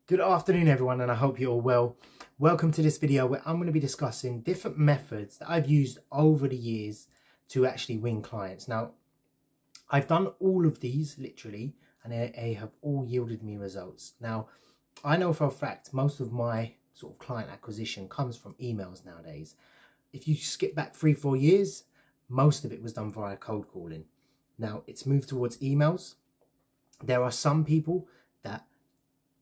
Good afternoon everyone, and I hope you're all well. Welcome to this video where I'm going to be discussing different methods that I've used over the years to actually win clients. Now, I've done all of these literally, and they have all yielded me results. Now, I know for a fact most of my sort of client acquisition comes from emails nowadays. If you skip back 3-4 years, most of it was done via cold calling. Now, it's moved towards emails. There are some people that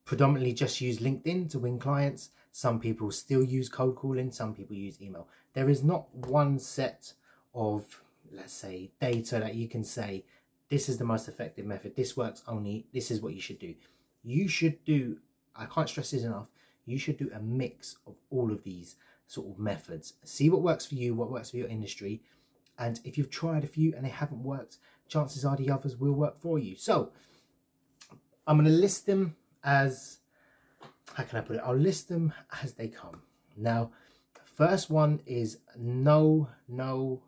predominantly just use LinkedIn to win clients. Some people still use cold calling. Some people use email. There is not one set of, let's say, data that you can say, this is the most effective method. This works only. This is what you should do. You should do, I can't stress this enough, you should do a mix of all of these sort of methods. See what works for you, what works for your industry. And if you've tried a few and they haven't worked, chances are the others will work for you. So I'm going to list them as, how can I put it? I'll list them as they come. Now, first one is no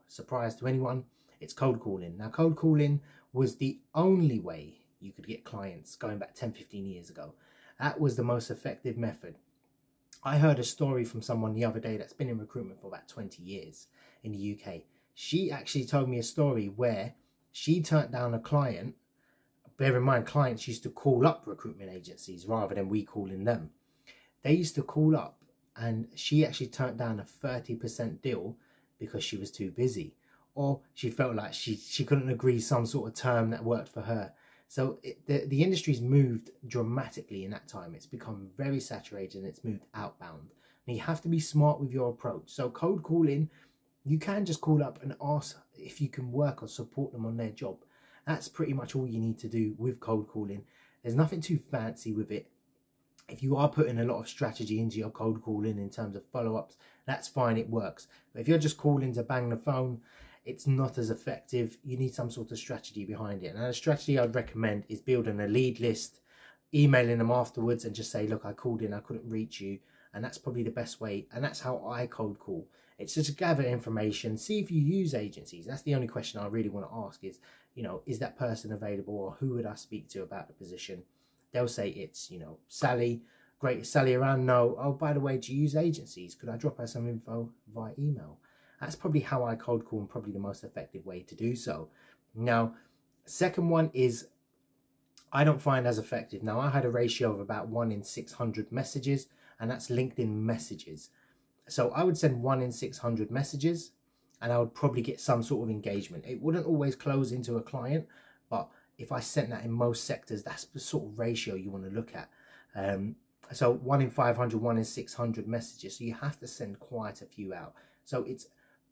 surprise to anyone. It's cold calling. Now, cold calling was the only way you could get clients going back 10-15 years ago. That was the most effective method. I heard a story from someone the other day that's been in recruitment for about 20 years in the UK. She actually told me a story where she turned down a client. Bear in mind, clients used to call up recruitment agencies rather than we calling them. They used to call up, and she actually turned down a 30% deal because she was too busy, or she felt like she couldn't agree some sort of term that worked for her. So the industry's moved dramatically in that time. It's become very saturated and it's moved outbound. And you have to be smart with your approach. So cold calling, you can just call up and ask if you can work or support them on their job. That's pretty much all you need to do with cold calling. There's nothing too fancy with it. If you are putting a lot of strategy into your cold calling in terms of follow-ups, that's fine, it works. But if you're just calling to bang the phone, it's not as effective. You need some sort of strategy behind it. And the strategy I'd recommend is building a lead list, emailing them afterwards and just say, look, I called in, I couldn't reach you. And that's probably the best way. And that's how I cold call. It's just to gather information, see if you use agencies. That's the only question I really want to ask is, you know, is that person available, or who would I speak to about the position? They'll say it's, you know, Sally. Great, is Sally around? No. Oh, by the way, do you use agencies? Could I drop her some info via email? That's probably how I cold call, and probably the most effective way to do so. Now, second one is I don't find as effective. Now, I had a ratio of about 1 in 600 messages, and that's LinkedIn messages. So I would send 1 in 600 messages, and I would probably get some sort of engagement. It wouldn't always close into a client, but if I sent that in most sectors, that's the sort of ratio you want to look at. So 1 in 500, 1 in 600 messages. So you have to send quite a few out. So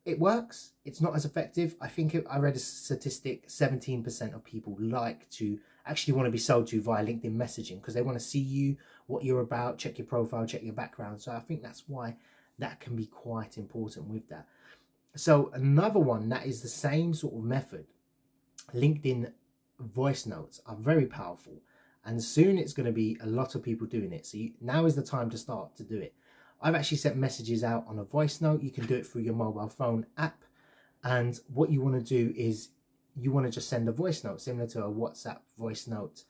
it works. It's not as effective. I think I read a statistic, 17% of people like to actually want to be sold to via LinkedIn messaging because they want to see you, what you're about, check your profile, check your background. So I think that's why that can be quite important with that. So another one that is the same sort of method, LinkedIn voice notes are very powerful, and soon it's going to be a lot of people doing it. So now is the time to start to do it. I've actually sent messages out on a voice note. You can do it through your mobile phone app, and what you want to do is you want to just send a voice note similar to a WhatsApp voice note.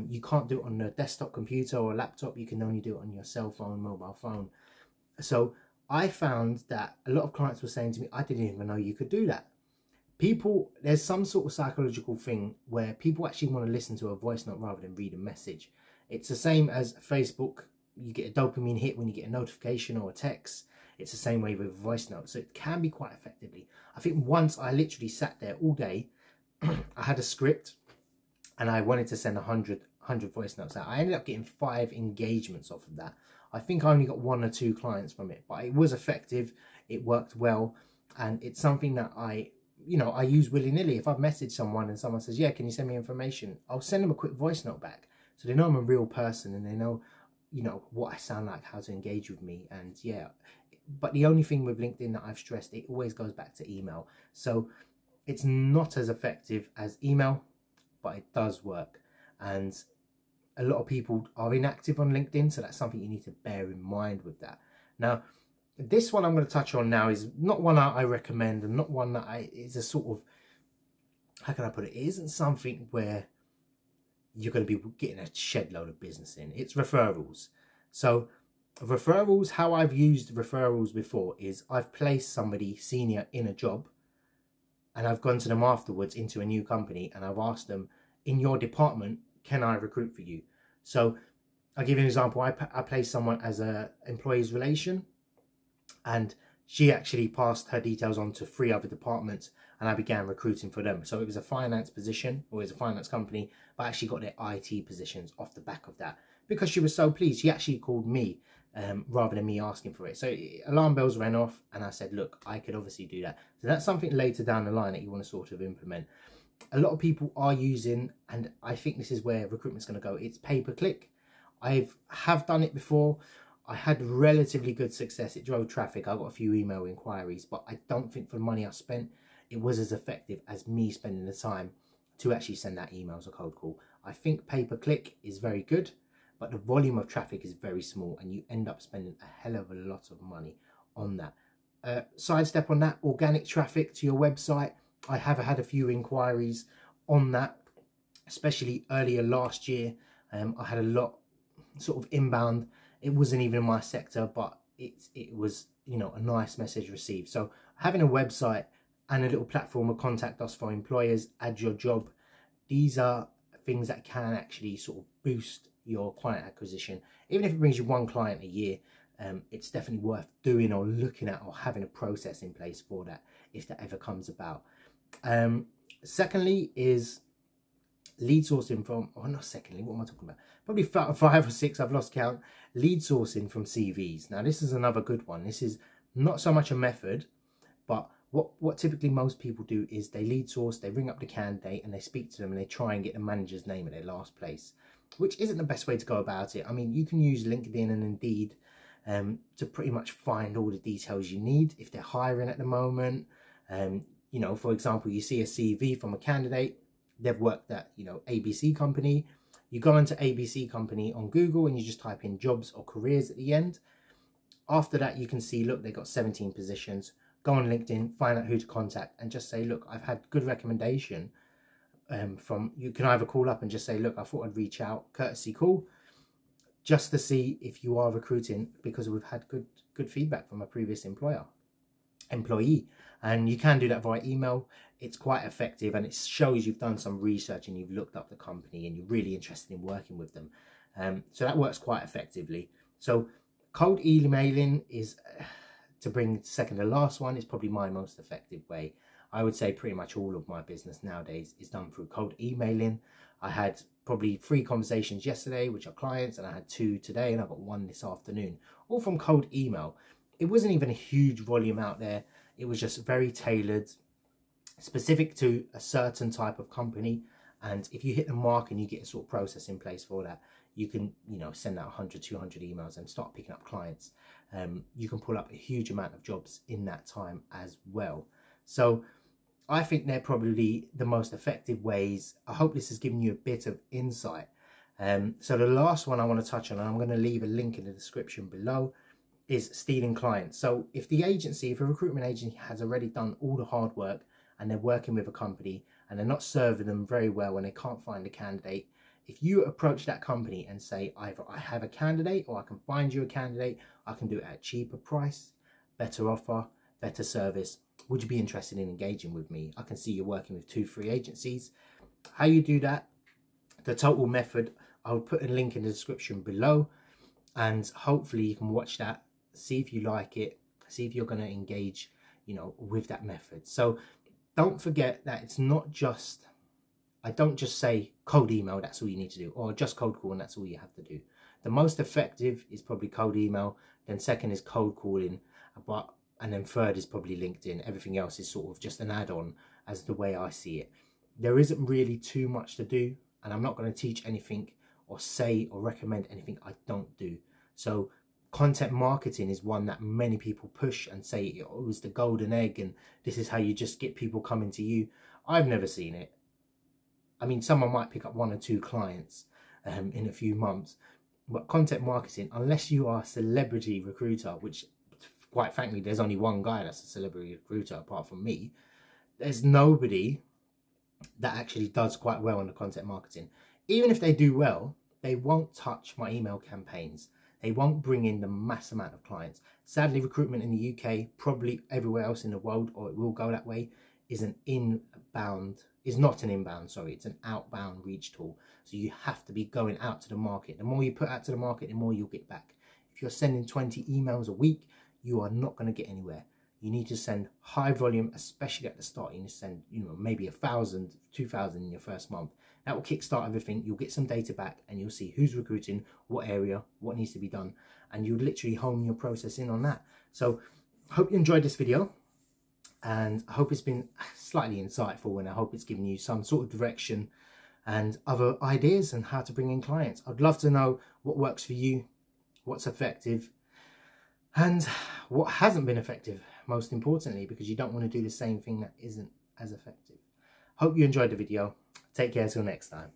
You can't do it on a desktop computer or a laptop. You can only do it on your cell phone, mobile phone. So I found that a lot of clients were saying to me, I didn't even know you could do that. People, there's some sort of psychological thing where people actually want to listen to a voice note rather than read a message. It's the same as Facebook. You get a dopamine hit when you get a notification or a text. It's the same way with a voice note. So it can be quite effectively. I think once I literally sat there all day, I had a script and I wanted to send 100 voice notes out. I ended up getting 5 engagements off of that. I think I only got 1 or 2 clients from it, but it was effective. It worked well. And it's something that I use willy-nilly. If I've messaged someone and someone says, yeah, can you send me information? I'll send them a quick voice note back. So they know I'm a real person and they know, you know, what I sound like, how to engage with me. And yeah, but the only thing with LinkedIn that I've stressed, it always goes back to email. So it's not as effective as email, but it does work. And a lot of people are inactive on LinkedIn, so that's something you need to bear in mind with that. Now, this one I'm going to touch on now is not one I recommend, and not one that is a sort of, how can I put it? It isn't something where you're going to be getting a shed load of business in. It's referrals. So referrals, how I've used referrals before is I've placed somebody senior in a job, and I've gone to them afterwards into a new company, and I've asked them, in your department, can I recruit for you? So I'll give you an example. I placed someone as a employees relation, and she actually passed her details on to 3 other departments, and I began recruiting for them. So it was a finance position, or it was a finance company, but I actually got their IT positions off the back of that, because she was so pleased. She actually called me rather than me asking for it. So alarm bells went off, and I said, look, I could obviously do that. So that's something later down the line that you want to sort of implement. A lot of people are using, and I think this is where recruitment's going to go, it's pay-per-click. I have done it before. I had relatively good success. It drove traffic. I got a few email inquiries, but I don't think for the money I spent, it was as effective as me spending the time to actually send out emails or cold call. I think pay-per-click is very good, but the volume of traffic is very small, and you end up spending a hell of a lot of money on that. Sidestep on that, organic traffic to your website. I have had a few inquiries on that, especially earlier last year. I had a lot sort of inbound. It wasn't even in my sector, but it was, you know, a nice message received. So having a website and a little platform of contact us for employers, add your job, these are things that can actually sort of boost your client acquisition. Even if it brings you 1 client a year, it's definitely worth doing or looking at, or having a process in place for that if that ever comes about. Secondly is lead sourcing from, or not secondly, what am I talking about? Probably 5 or 6, I've lost count. Lead sourcing from CVs. Now this is another good one. This is not so much a method, but what typically most people do is they lead source, they ring up the candidate and they speak to them, and they try and get the manager's name at their last place, which isn't the best way to go about it. I mean, you can use LinkedIn and Indeed to pretty much find all the details you need if they're hiring at the moment. You know, for example, you see a CV from a candidate, they've worked at, you know, ABC company. You go into ABC company on Google and you just type in jobs or careers at the end. After that, you can see, look, they've got 17 positions. Go on LinkedIn, find out who to contact, and just say, look, I've had good recommendation from, you can either call up and just say, look, I thought I'd reach out, courtesy call, just to see if you are recruiting, because we've had good feedback from a previous employee. And you can do that via email. It's quite effective, and it shows you've done some research and you've looked up the company and you're really interested in working with them. So that works quite effectively. So cold emailing is, to bring second to last one, is probably my most effective way. I would say pretty much all of my business nowadays is done through cold emailing. I had probably 3 conversations yesterday, which are clients, and I had 2 today, and I've got 1 this afternoon, all from cold email. It wasn't even a huge volume out there. It was just very tailored, specific to a certain type of company. And if you hit the mark and you get a sort of process in place for that, you can, you know, send out 100, 200 emails and start picking up clients. You can pull up a huge amount of jobs in that time as well. So I think they're probably the most effective ways. I hope this has given you a bit of insight. So the last one I want to touch on, and I'm going to leave a link in the description below, is stealing clients. So if a recruitment agency has already done all the hard work and they're working with a company and they're not serving them very well and they can't find a candidate, if you approach that company and say, either I have a candidate, or I can find you a candidate, I can do it at a cheaper price, better offer, better service, would you be interested in engaging with me? I can see you're working with 2-3 agencies. How you do that, the total method, I'll put a link in the description below, and hopefully you can watch that, see if you like it, see if you're going to engage, you know, with that method. So don't forget that it's not just, I don't just say cold email, that's all you need to do, or just cold call and that's all you have to do. The most effective is probably cold email, then second is cold calling, and then third is probably LinkedIn. Everything else is sort of just an add-on, as the way I see it. There isn't really too much to do, and I'm not going to teach anything or say or recommend anything I don't do. So content marketing is one that many people push and say it was the golden egg and this is how you just get people coming to you. I've never seen it. I mean, someone might pick up 1 or 2 clients in a few months, but content marketing, unless you are a celebrity recruiter, which quite frankly, there's only one guy that's a celebrity recruiter apart from me, there's nobody that actually does quite well on the content marketing. Even if they do well, they won't touch my email campaigns. They won't bring in the mass amount of clients. Sadly, recruitment in the UK, probably everywhere else in the world, or it will go that way, is not an inbound, sorry, it's an outbound reach tool. So you have to be going out to the market. The more you put out to the market, the more you'll get back. If you're sending 20 emails a week, you are not going to get anywhere. You need to send high volume, especially at the start. You need to send, maybe 1,000, 2,000 in your first month. That will kickstart everything. You'll get some data back and you'll see who's recruiting, what area, what needs to be done. And you'll literally hone your process in on that. So I hope you enjoyed this video. And I hope it's been slightly insightful, and I hope it's given you some sort of direction and other ideas on how to bring in clients. I'd love to know what works for you, what's effective, and what hasn't been effective, most importantly, because you don't want to do the same thing that isn't as effective. Hope you enjoyed the video. Take care till next time.